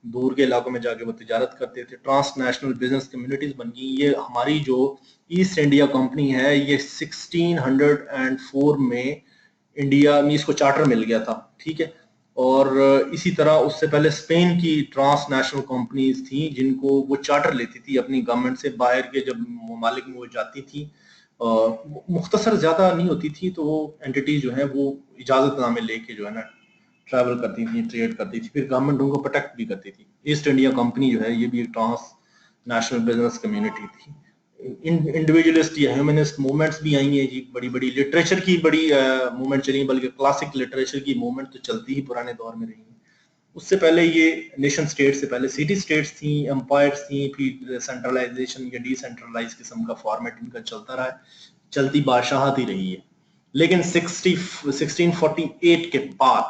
دور کے علاقوں میں جا کے وہ تجارت کرتے تھے, ٹرانس نیشنل بزنس کمیونٹیز بن گئی. یہ ہماری جو ایسٹ انڈیا کمپنی ہے یہ 1604 میں انڈیا میں اس کو چارٹر مل گیا تھا. ٹھیک ہے, اور اسی طرح اس سے پہلے اسپین کی ٹرانس نیشنل کمپنیز تھیں جن کو وہ چارٹر لیتی تھی اپنی گورنمنٹ سے, باہر کے جب ممالک میں وہ جاتی تھی, مختصر زیادہ نہیں ہوتی تھی, تو وہ اینٹیٹیز جو ہیں وہ اجازت نامے لے کے جو ہے نا ٹریول کرتی تھیں, ٹریڈ کرتی تھی, پھر گورنمنٹ ان کو پروٹیکٹ بھی کرتی تھی. ایسٹ انڈیا کمپنی جو ہے یہ بھی ایک ٹرانس نیشنل بزنس کمیونٹی تھی. انڈیویجولسٹ یا ہیومنسٹ موومنٹس بھی آئی ہیں جی, بڑی بڑی لٹریچر کی بڑی موومنٹ چلی ہیں, بلکہ کلاسک لٹریچر کی موومنٹ تو چلتی ہی پرانے دور میں رہی ہیں. اس سے پہلے یہ نیشن سٹیٹ سے پہلے سٹی سٹیٹس تھیں, امپائرس تھیں, پھر سینٹرلائزیشن یا ڈی سینٹرلائز قسم کا فارمیٹ ان کا چلتا رہا ہے, چلتی بادشاہت ہی رہی ہے. لیکن 1648 کے بعد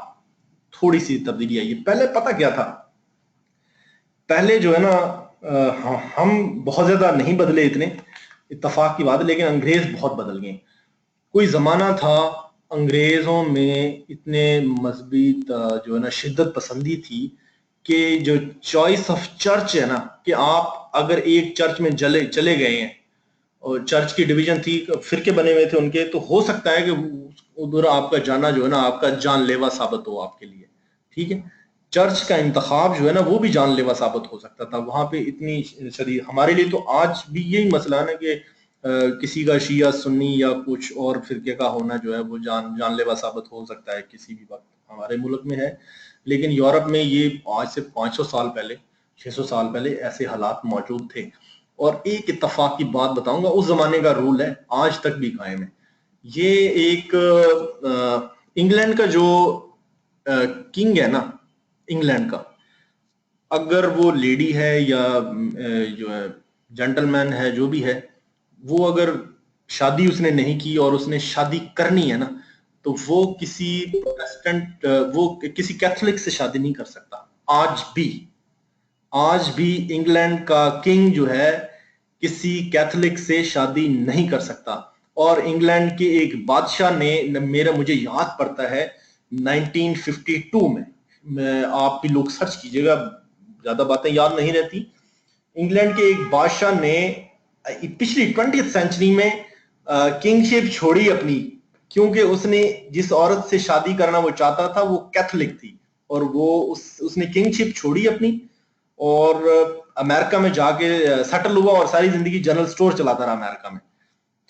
تھوڑی سی تبدیلی آئی ہے. پہلے پتہ کیا تھا, پہلے جو ہے نا ہم بہت زیادہ نہیں بدلے اتنے, اتفاق کی بات ہے, لیکن انگریز بہت بدل گئے. کوئی زمانہ تھا انگریزوں میں اتنے مذہبی جو ہے نا شدت پسندی تھی کہ جو چوائس آف چرچ ہے نا, کہ آپ اگر ایک چرچ میں چلے گئے ہیں, اور چرچ کی ڈویژن تھی, فرقے بنے ہوئے تھے ان کے, تو ہو سکتا ہے کہ ادھر آپ کا جانا جو ہے نا آپ کا جان لیوا ثابت ہو آپ کے لیے. ٹھیک ہے, چرچ کا انتخاب جو ہے نا وہ بھی جان لیوا ثابت ہو سکتا تھا وہاں پہ. اتنی شدید ہمارے لیے تو آج بھی یہی مسئلہ ہے نا کہ کسی کا شیعہ سنی یا کچھ اور فرقے کا ہونا جو ہے وہ جان لیوا ثابت ہو سکتا ہے کسی بھی وقت, ہمارے ملک میں ہے. لیکن یورپ میں یہ آج سے 500 سال پہلے 600 سال پہلے ایسے حالات موجود تھے. اور ایک اتفاق کی بات بتاؤں گا, اس زمانے کا رول ہے آج تک بھی قائم ہے. یہ ایک انگلینڈ کا جو کنگ ہے نا, انگلینڈ کا, اگر وہ لیڈی ہے یا جو ہے جینٹل مین ہے جو بھی ہے, وہ اگر شادی اس نے نہیں کی اور اس نے شادی کرنی ہے نا, تو وہ کسی پروٹسٹنٹ وہ کسی کیتھولک سے شادی نہیں کر سکتا. آج بھی انگلینڈ کا کنگ جو ہے کسی کیتھولک سے شادی نہیں کر سکتا. اور انگلینڈ کے ایک بادشاہ نے, مجھے یاد پڑتا ہے 1952 میں, آپ بھی لوگ سرچ کیجئے گا, زیادہ باتیں یاد نہیں رہتی, انگلینڈ کے ایک بادشاہ نے پچھلی 20th سینچری میں کنگ شپ چھوڑی اپنی, کیونکہ اس نے جس عورت سے شادی کرنا وہ چاہتا تھا وہ کیتھولک تھی, اور وہ اس نے کنگ شپ چھوڑی اپنی اور امریکہ میں جا کے سیٹل ہوا, اور ساری زندگی جنرل سٹور چلاتا رہا امریکہ میں.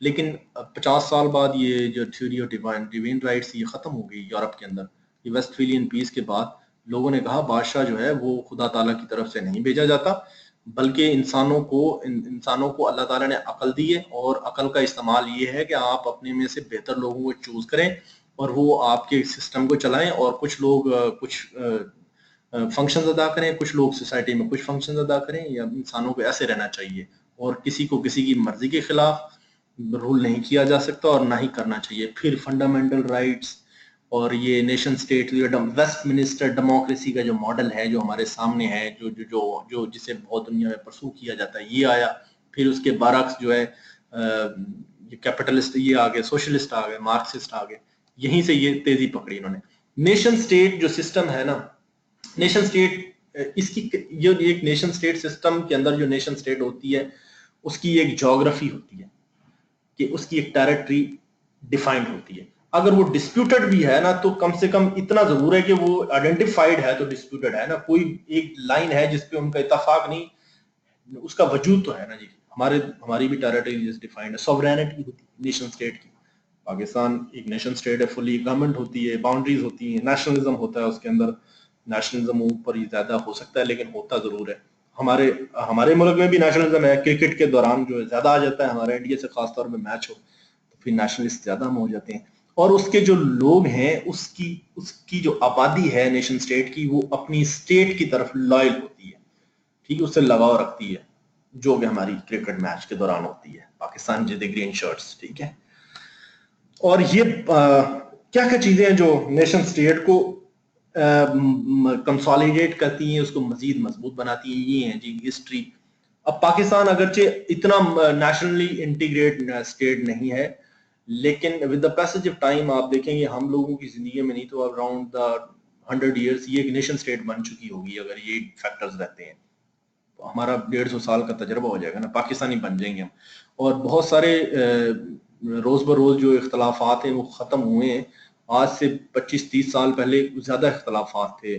لیکن 50 سال بعد یہ جو تھیوری آف ڈیوین رائٹس یہ ختم ہو گئی یورپ کے اندر. یہ ویسٹفیلین پیس کے بعد لوگوں نے کہا بادشاہ جو ہے وہ خدا تعالیٰ کی طرف سے نہیں بھیجا جاتا، بلکہ انسانوں کو اللہ تعالیٰ نے عقل دی ہے، اور عقل کا استعمال یہ ہے کہ آپ اپنے میں سے بہتر لوگوں کو چوز کریں اور وہ آپ کے سسٹم کو چلائیں، اور کچھ لوگ کچھ فنکشنز ادا کریں، کچھ لوگ سوسائٹی میں کچھ فنکشنز ادا کریں. یا انسانوں کو ایسے رہنا چاہیے، اور کسی کو کسی کی مرضی کے خلاف رول نہیں کیا جا سکتا اور نہ ہی کرنا چاہیے. پھر فنڈامنٹل رائٹس اور یہ nation state Westminster democracy کا جو ماڈل ہے جو ہمارے سامنے ہے، جو جسے بہت دنیا میں پرسو کیا جاتا ہے، یہ آیا. پھر اس کے برعکس جو ہے یہ کیپٹلسٹ یہ آگے، سوشلسٹ آگے، مارکسسٹ آگے. یہیں سے یہ تیزی پکڑی انہوں نے. نیشن سٹیٹ جو سسٹم ہے نا، نیشن سٹیٹ اس کی جو ایک نیشن سٹیٹ سسٹم کے اندر جو نیشن سٹیٹ ہوتی ہے اس کی ایک جغرافی ہوتی ہے کہ اس کی ایک ٹیریٹری ڈیفائنڈ ہوتی ہے. اگر وہ ڈسپیوٹڈ بھی ہے نا تو کم سے کم اتنا ضرور ہے کہ وہ آئیڈینٹیفائڈ ہے تو ڈسپیوٹڈ ہے نا، کوئی ایک لائن ہے جس پہ ان کا اتفاق نہیں، اس کا وجود تو ہے نا جی. ہماری بھی ٹیریٹری ڈیفائنڈ ہے، سوورینٹی ہوتی ہے نیشن سٹیٹ کی. پاکستان ایک نیشن سٹیٹ ہے، فلی گورنمنٹ ہوتی ہے، باؤنڈریز ہوتی ہیں، نیشنلزم ہوتا ہے اس کے اندر. نیشنلزم اوپر ہی زیادہ ہو سکتا ہے لیکن ہوتا ضرور ہے. ہمارے ملک میں بھی نیشنلزم ہے. کرکٹ کے دوران جو زیادہ آ جاتا ہے ہمارا انڈیا سے، خاص طور پہ میچ ہو تو پھر نیشنلسٹ زیادہ ہم ہو جاتے ہیں. اور اس کے جو لوگ ہیں اس کی جو آبادی ہے نیشن سٹیٹ کی، وہ اپنی سٹیٹ کی طرف لائل ہوتی ہے، ٹھیک ہے، اس سے لگاؤ رکھتی ہے، جو کہ ہماری کرکٹ میچ کے دوران ہوتی ہے. پاکستان جیتے گرین شرٹس، ٹھیک ہے. اور یہ کیا کیا چیزیں ہیں جو نیشن سٹیٹ کو کنسالیڈیٹ کرتی ہیں، اس کو مزید مضبوط بناتی ہیں؟ یہ ہیں جی ہسٹری. اب پاکستان اگرچہ اتنا نیشنلی انٹیگریٹ اسٹیٹ نہیں ہے، لیکن with the passage of time آپ دیکھیں گے ہم لوگوں کی زندگی میں نہیں تو اراؤنڈ 100 ایئرس یہ ایک نیشن اسٹیٹ بن چکی ہوگی. اگر یہ فیکٹرز رہتے ہیں ہمارا 150 سال کا تجربہ ہو جائے گا نا، پاکستانی بن جائیں گے ہم. اور بہت سارے روز بروز جو اختلافات ہیں وہ ختم ہوئے ہیں. آج سے 25-30 سال پہلے زیادہ اختلافات تھے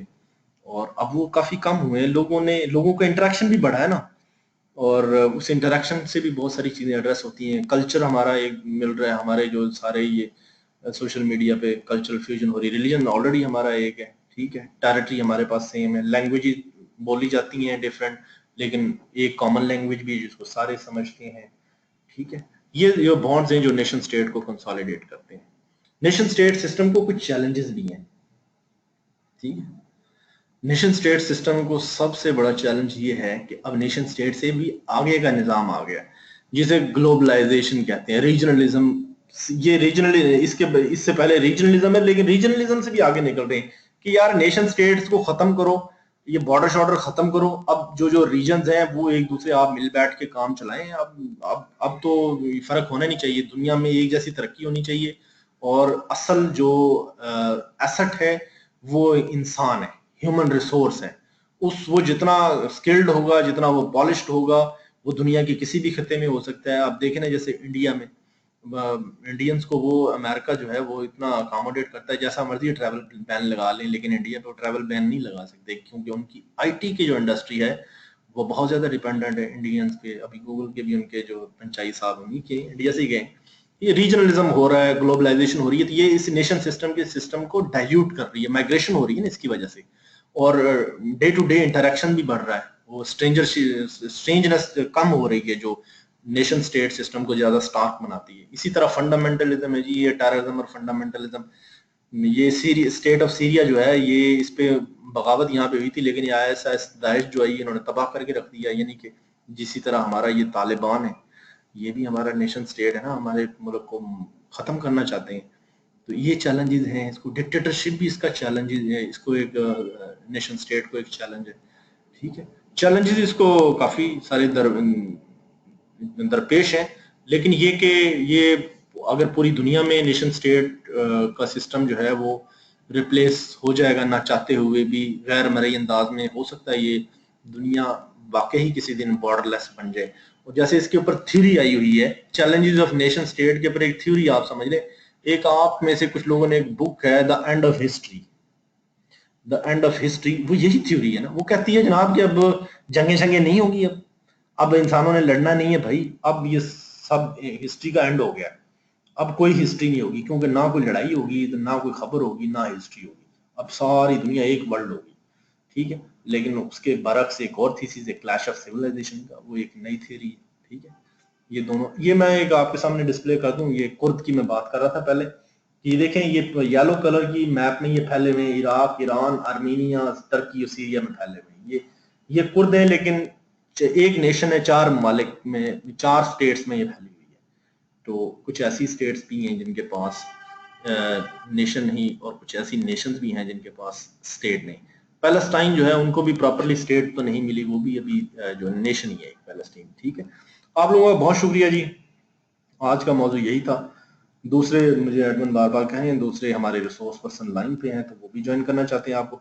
اور اب وہ کافی کم ہوئے ہیں. لوگوں کا انٹریکشن بھی بڑھا ہے نا، اور اس انٹریکشن سے بھی بہت ساری چیزیں ایڈریس ہوتی ہیں. کلچر ہمارا ایک مل رہا ہے، ہمارے جو سارے یہ سوشل میڈیا پہ کلچرل فیوژن ہو رہی ہے. ریلیجن آلریڈی ہمارا ایک ہے، ٹھیک ہے. ٹیریٹری ہمارے پاس سیم ہے، لینگویج بولی جاتی ہیں ڈفرینٹ، لیکن ایک کامن لینگویج بھی ہے جس کو سارے سمجھتے ہیں، ٹھیک ہے. یہ بانڈز ہیں جو نیشن سٹیٹ کو کنسالیڈیٹ کرتے ہیں. نیشن سٹیٹ سسٹم کو کچھ چیلنجز بھی ہیں، ٹھیک ہے. نیشن سٹیٹ سسٹم کو سب سے بڑا چیلنج یہ ہے کہ اب نیشن سٹیٹ سے بھی آگے کا نظام آ گیا جسے گلوبلائزیشن کہتے ہیں، ریجنلزم. یہ ریجنل اس سے پہلے ریجنلزم ہے، لیکن ریجنلزم سے بھی آگے نکل رہے ہیں کہ یار نیشن سٹیٹس کو ختم کرو، یہ بارڈر شارڈر ختم کرو. اب جو ریجنز ہیں وہ ایک دوسرے آپ مل بیٹھ کے کام چلائیں. اب تو فرق ہونا نہیں چاہیے، دنیا میں ایک جیسی ترقی ہونی چاہیے. اور اصل جو ایسٹ ہے وہ انسان ہے، ہیومن ریسورس ہے. وہ جتنا اسکلڈ ہوگا، جتنا وہ پالشڈ ہوگا، وہ دنیا کے کسی بھی خطے میں ہو سکتا ہے. آپ دیکھیں نا جیسے انڈیا میں انڈینس کو وہ امریکہ جو ہے وہ اتنا اکاموڈیٹ کرتا ہے، جیسا مرضی ٹریول بین لگا لیں، لیکن انڈیا پہ ٹریول بین نہیں لگا سکتے کیونکہ ان کی آئی ٹی کی جو انڈسٹری ہے وہ بہت زیادہ ڈیپینڈنٹ ہے انڈینس پہ. ابھی گوگل کے بھی ان کے جو پنچائی صاحب انہیں کے انڈیا سے ہی گئے. یہ ریجنلزم ہو رہا ہے، گلوبلائزیشن ہو رہی ہے، تو یہ اس نیشن سسٹم کے سسٹم کو ڈائلیوٹ کر رہی ہے. مائگریشن ہو رہی ہے نا اس کی وجہ سے، اور ڈے ٹو ڈے انٹریکشن بھی بڑھ رہا ہے. وہ اسٹرینجنس کم ہو رہی ہے جو نیشن سٹیٹ سسٹم کو زیادہ سٹارک بناتی ہے. اسی طرح فنڈامنٹلزم ہے جی، یہ ٹیررزم اور فنڈامنٹلزم. یہ اسٹیٹ آف سیریا جو ہے یہ اس پہ بغاوت یہاں پہ ہوئی تھی، لیکن یہ ISIS داعش جو ہے یہ انہوں نے تباہ کر کے رکھ دیا. یعنی کہ جسی طرح ہمارا یہ طالبان ہے، یہ بھی ہمارا نیشن سٹیٹ ہے نا، ہمارے ملک کو ختم کرنا چاہتے ہیں. تو یہ چیلنجز ہیں. اس کو ڈکٹیٹرشپ بھی اس کا چیلنج ہے، اس کو ایک نیشن سٹیٹ کو ایک چیلنج ہے، ٹھیک ہے. چیلنجز اس کو کافی سارے درپیش ہیں، لیکن یہ کہ یہ اگر پوری دنیا میں نیشن سٹیٹ کا سسٹم جو ہے وہ ریپلیس ہو جائے گا نہ چاہتے ہوئے بھی، غیر مرئی انداز میں ہو سکتا ہے یہ دنیا واقعی کسی دن بارڈر لیس بن جائے. اور جیسے اس کے اوپر تھیوری آئی ہوئی ہے چیلنجز آف نیشن سٹیٹ کے اوپر، ایک تھیوری آپ سمجھ لیں. ایک آپ میں سے کچھ لوگوں نے ایک بک ہے دا and of history. The and of history وہ یہی تھیوری ہے نا. وہ کہتی ہے جناب کہ اب جنگیں نہیں ہوگی، اب انسانوں نے لڑنا نہیں ہے بھائی، اب یہ سب ہسٹری کا اینڈ ہو گیا. اب کوئی ہسٹری نہیں ہوگی کیونکہ نہ کوئی لڑائی ہوگی نہ کوئی خبر ہوگی نہ ہسٹری ہوگی. اب ساری دنیا ایک ورلڈ ہوگی. ٹھیک ہے. لیکن اس کے برعکس ایک اور تھیسس ہے کلیش آف سیولائزیشن کا, وہ ایک نئی تھیوری ہے. ٹھیک ہے. یہ دونوں, یہ میں ایک آپ کے سامنے ڈسپلے کر دوں. یہ کرد کی میں بات کر رہا تھا پہلے. یہ دیکھیں یہ یلو کلر کی میپ میں یہ پھیلے ہوئے ہیں, عراق, ایران, ارمینیا, ترکی اور سیریا میں پھیلے ہوئے ہیں. یہ کرد ہیں لیکن ایک نیشن ہے, 4 ممالک میں, 4 سٹیٹس میں یہ پھیلی ہوئی ہے. تو کچھ ایسی سٹیٹس بھی ہیں جن کے پاس نیشن نہیں, اور کچھ ایسی نیشنز بھی ہیں جن کے پاس سٹیٹ نہیں. پیلسٹائن جو ہے ان کو بھی پراپرلی سٹیٹ تو نہیں ملی, وہ بھی ابھی جو نیشن ہی ہے پیلسٹائن. ٹھیک ہے. آپ لوگوں کا بہت شکریہ جی. آج کا موضوع یہی تھا. دوسرے مجھے ایڈمن بار بار کہیں دوسرے ہمارے ریسورس پرسن لائن پہ ہیں تو وہ بھی جوائن کرنا چاہتے ہیں آپ کو.